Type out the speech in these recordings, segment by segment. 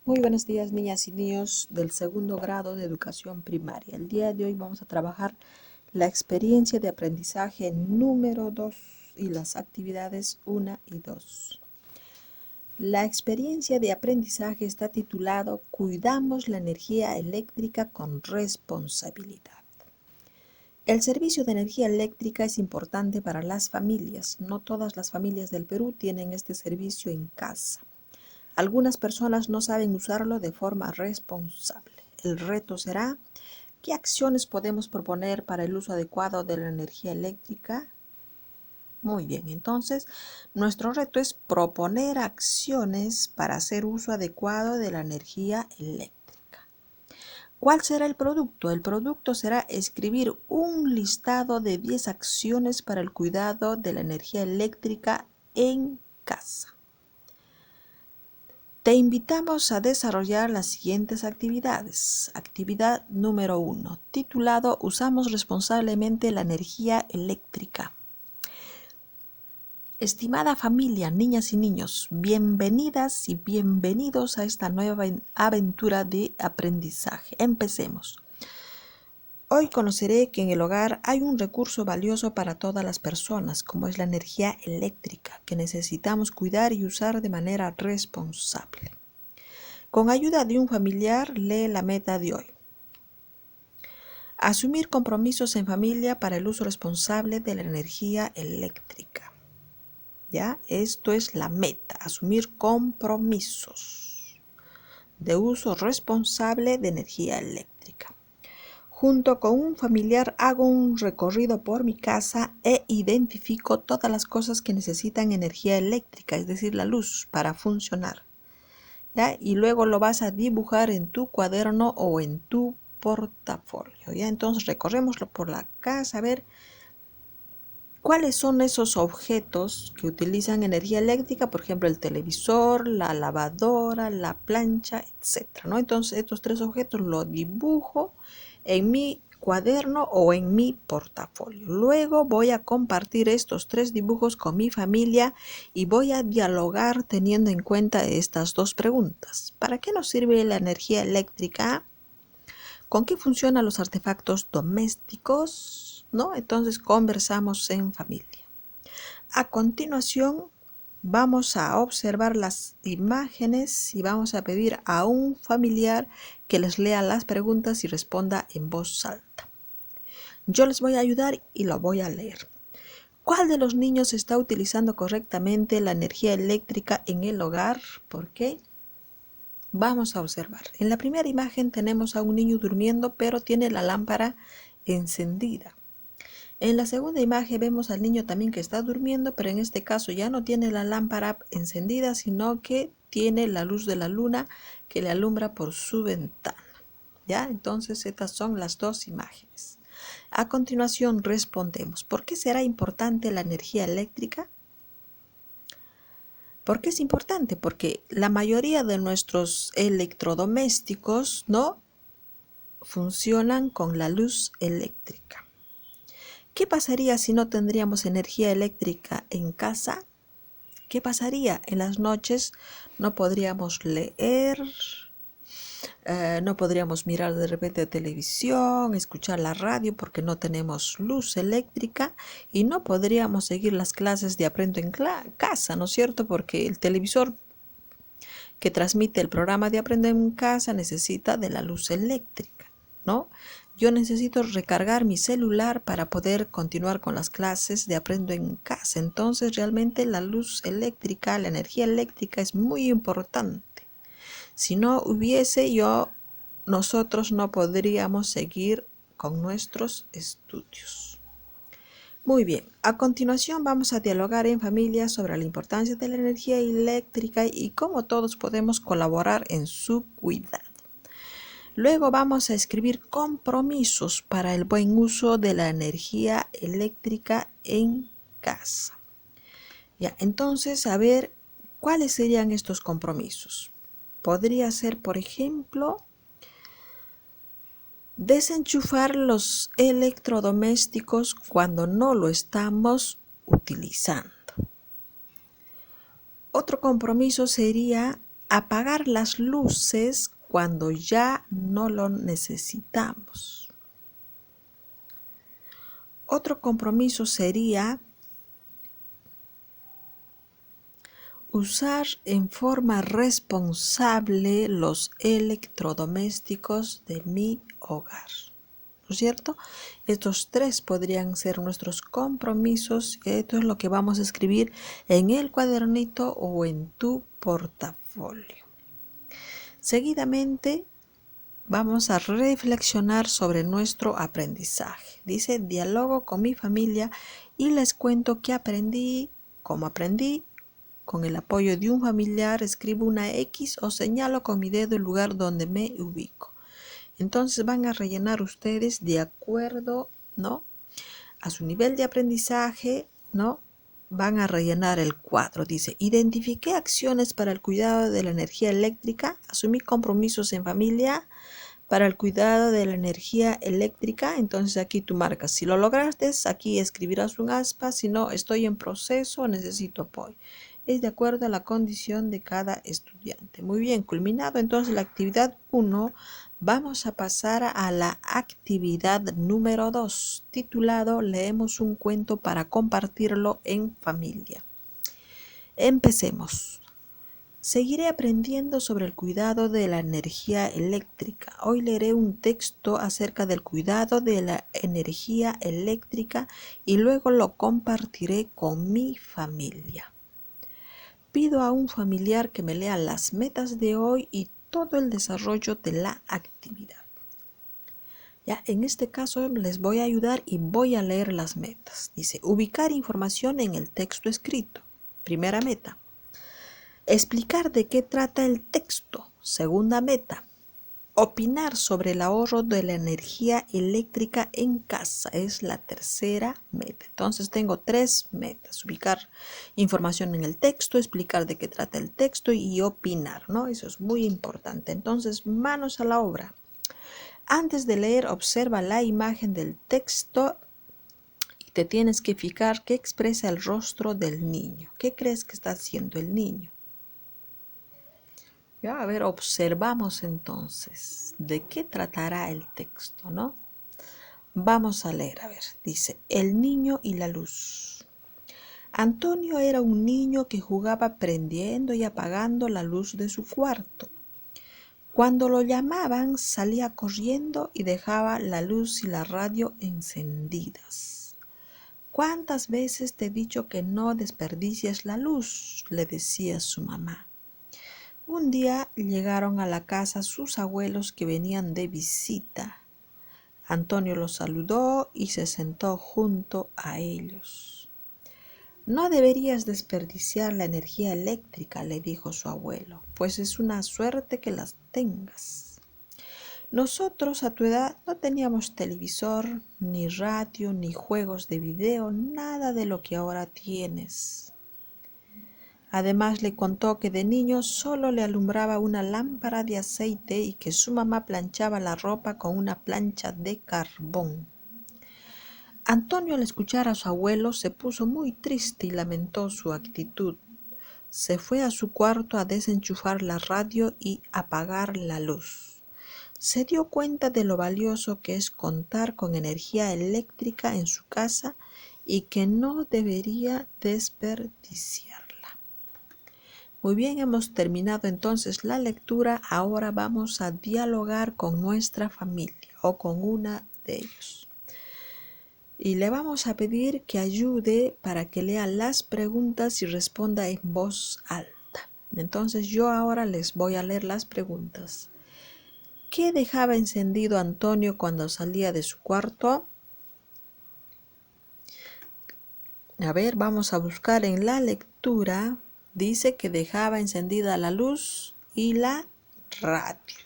Muy buenos días, niñas y niños del segundo grado de educación primaria. El día de hoy vamos a trabajar la experiencia de aprendizaje número 2 y las actividades 1 y 2. La experiencia de aprendizaje está titulado Cuidamos la energía eléctrica con responsabilidad. El servicio de energía eléctrica es importante para las familias. No todas las familias del Perú tienen este servicio en casa. Algunas personas no saben usarlo de forma responsable. El reto será, ¿qué acciones podemos proponer para el uso adecuado de la energía eléctrica? Muy bien, entonces nuestro reto es proponer acciones para hacer uso adecuado de la energía eléctrica. ¿Cuál será el producto? El producto será escribir un listado de 10 acciones para el cuidado de la energía eléctrica en casa. Te invitamos a desarrollar las siguientes actividades. Actividad número 1, titulado Usamos responsablemente la energía eléctrica. Estimada familia, niñas y niños, bienvenidas y bienvenidos a esta nueva aventura de aprendizaje. Empecemos. Hoy conoceré que en el hogar hay un recurso valioso para todas las personas, como es la energía eléctrica, que necesitamos cuidar y usar de manera responsable. Con ayuda de un familiar, lee la meta de hoy. Asumir compromisos en familia para el uso responsable de la energía eléctrica. ¿Ya? Esto es la meta, asumir compromisos de uso responsable de energía eléctrica. Junto con un familiar hago un recorrido por mi casa e identifico todas las cosas que necesitan energía eléctrica, es decir, la luz, para funcionar. ¿Ya? Y luego lo vas a dibujar en tu cuaderno o en tu portafolio. ¿Ya? Entonces recorremoslo por la casa a ver cuáles son esos objetos que utilizan energía eléctrica, por ejemplo el televisor, la lavadora, la plancha, etcétera, ¿no? Entonces estos 3 objetos los dibujo en mi cuaderno o en mi portafolio. Luego voy a compartir estos 3 dibujos con mi familia y voy a dialogar teniendo en cuenta estas 2 preguntas. ¿Para qué nos sirve la energía eléctrica? ¿Con qué funcionan los artefactos domésticos? ¿No? Entonces conversamos en familia. A continuación vamos a observar las imágenes y vamos a pedir a un familiar que les lea las preguntas y responda en voz alta. Yo les voy a ayudar y lo voy a leer. ¿Cuál de los niños está utilizando correctamente la energía eléctrica en el hogar? ¿Por qué? Vamos a observar. En la primera imagen tenemos a un niño durmiendo, pero tiene la lámpara encendida. En la segunda imagen vemos al niño también que está durmiendo, pero en este caso ya no tiene la lámpara encendida, sino que tiene la luz de la luna que le alumbra por su ventana. ¿Ya? Entonces estas son las 2 imágenes. A continuación respondemos, ¿por qué será importante la energía eléctrica? ¿Por qué es importante? Porque la mayoría de nuestros electrodomésticos, ¿no?, funcionan con la luz eléctrica. ¿Qué pasaría si no tendríamos energía eléctrica en casa? ¿Qué pasaría? En las noches no podríamos leer, no podríamos mirar de repente televisión, escuchar la radio porque no tenemos luz eléctrica y no podríamos seguir las clases de Aprendo en Casa, ¿no es cierto? Porque el televisor que transmite el programa de Aprender en Casa necesita de la luz eléctrica, ¿no? Yo necesito recargar mi celular para poder continuar con las clases de Aprendo en Casa. Entonces realmente la luz eléctrica, la energía eléctrica es muy importante. Si no hubiese nosotros no podríamos seguir con nuestros estudios. Muy bien, a continuación vamos a dialogar en familia sobre la importancia de la energía eléctrica y cómo todos podemos colaborar en su cuidado. Luego vamos a escribir compromisos para el buen uso de la energía eléctrica en casa. Ya, entonces, a ver, ¿cuáles serían estos compromisos? Podría ser, por ejemplo, desenchufar los electrodomésticos cuando no lo estamos utilizando. Otro compromiso sería apagar las luces cuando ya no lo necesitamos. Otro compromiso sería usar en forma responsable los electrodomésticos de mi hogar. ¿No es cierto? Estos 3 podrían ser nuestros compromisos. Esto es lo que vamos a escribir en el cuadernito o en tu portafolio. Seguidamente vamos a reflexionar sobre nuestro aprendizaje. Dice, dialogo con mi familia y les cuento qué aprendí, cómo aprendí. Con el apoyo de un familiar escribo una X o señalo con mi dedo el lugar donde me ubico. Entonces van a rellenar ustedes de acuerdo, ¿no?, a su nivel de aprendizaje, ¿no? Van a rellenar el cuadro. Dice, identifiqué acciones para el cuidado de la energía eléctrica, asumí compromisos en familia para el cuidado de la energía eléctrica. Entonces aquí tú marcas, si lo lograste, aquí escribirás un aspa, si no, estoy en proceso, necesito apoyo. Es de acuerdo a la condición de cada estudiante. Muy bien, culminado entonces la actividad 1, vamos a pasar a la actividad número 2, titulado Leemos un cuento para compartirlo en familia. Empecemos. Seguiré aprendiendo sobre el cuidado de la energía eléctrica. Hoy leeré un texto acerca del cuidado de la energía eléctrica y luego lo compartiré con mi familia. Pido a un familiar que me lea las metas de hoy y todo el desarrollo de la actividad. Ya, en este caso les voy a ayudar y voy a leer las metas. Dice, ubicar información en el texto escrito. Primera meta. Explicar de qué trata el texto. Segunda meta. Opinar sobre el ahorro de la energía eléctrica en casa. Es la tercera meta. Entonces tengo 3 metas. Ubicar información en el texto, explicar de qué trata el texto y opinar, ¿no? Eso es muy importante. Entonces, manos a la obra. Antes de leer, observa la imagen del texto y te tienes que fijar qué expresa el rostro del niño. ¿Qué crees que está haciendo el niño? Ya, a ver, observamos entonces de qué tratará el texto, ¿no? Vamos a leer, a ver, dice, el niño y la luz. Antonio era un niño que jugaba prendiendo y apagando la luz de su cuarto. Cuando lo llamaban, salía corriendo y dejaba la luz y la radio encendidas. ¿Cuántas veces te he dicho que no desperdicies la luz?, le decía su mamá. Un día llegaron a la casa sus abuelos que venían de visita. Antonio los saludó y se sentó junto a ellos. No deberías desperdiciar la energía eléctrica, le dijo su abuelo, pues es una suerte que las tengas. Nosotros a tu edad no teníamos televisor, ni radio, ni juegos de video, nada de lo que ahora tienes. Además le contó que de niño solo le alumbraba una lámpara de aceite y que su mamá planchaba la ropa con una plancha de carbón. Antonio, al escuchar a su abuelo, se puso muy triste y lamentó su actitud. Se fue a su cuarto a desenchufar la radio y apagar la luz. Se dio cuenta de lo valioso que es contar con energía eléctrica en su casa y que no debería desperdiciarla. Muy bien, hemos terminado entonces la lectura. Ahora vamos a dialogar con nuestra familia o con una de ellos. Y le vamos a pedir que ayude para que lea las preguntas y responda en voz alta. Entonces yo ahora les voy a leer las preguntas. ¿Qué dejaba encendido Antonio cuando salía de su cuarto? A ver, vamos a buscar en la lectura. Dice que dejaba encendida la luz y la radio.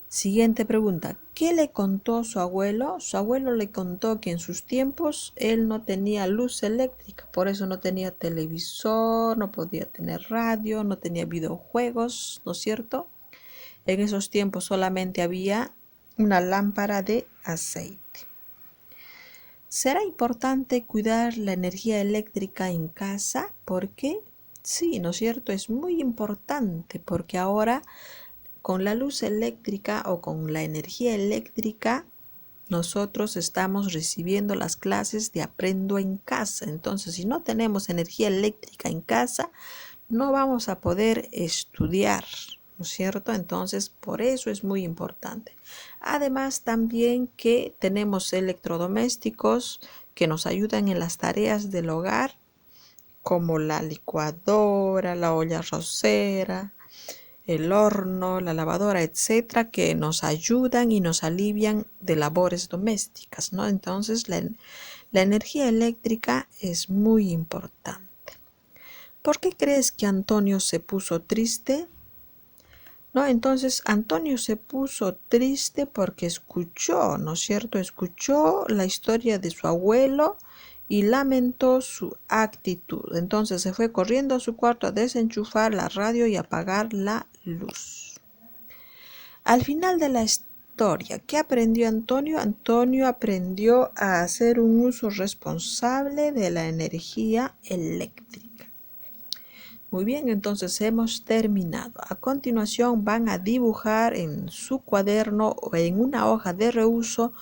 Siguiente pregunta. ¿Qué le contó su abuelo? Su abuelo le contó que en sus tiempos él no tenía luz eléctrica, por eso no tenía televisor, no podía tener radio, no tenía videojuegos, ¿no es cierto? En esos tiempos solamente había una lámpara de aceite. ¿Será importante cuidar la energía eléctrica en casa? ¿Por qué? Sí, ¿no es cierto? Es muy importante porque ahora con la luz eléctrica o con la energía eléctrica nosotros estamos recibiendo las clases de Aprendo en Casa. Entonces, si no tenemos energía eléctrica en casa, no vamos a poder estudiar, ¿no es cierto? Entonces, por eso es muy importante. Además, también que tenemos electrodomésticos que nos ayudan en las tareas del hogar, como la licuadora, la olla arrocera, el horno, la lavadora, etcétera, que nos ayudan y nos alivian de labores domésticas, ¿no? Entonces, la energía eléctrica es muy importante. ¿Por qué crees que Antonio se puso triste? ¿No? Entonces Antonio se puso triste porque escuchó, ¿no es cierto? Escuchó la historia de su abuelo y lamentó su actitud. Entonces se fue corriendo a su cuarto a desenchufar la radio y apagar la luz. Al final de la historia, ¿qué aprendió Antonio? Antonio aprendió a hacer un uso responsable de la energía eléctrica. Muy bien, entonces hemos terminado. A continuación van a dibujar en su cuaderno o en una hoja de reuso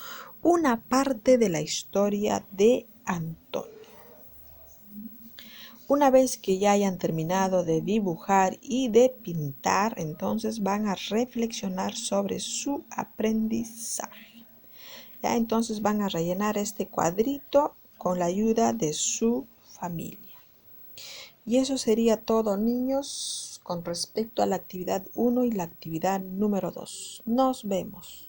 una parte de la historia de Antonio. Una vez que ya hayan terminado de dibujar y de pintar, entonces van a reflexionar sobre su aprendizaje. Ya, entonces van a rellenar este cuadrito con la ayuda de su familia. Y eso sería todo, niños, con respecto a la actividad 1 y la actividad número 2. Nos vemos.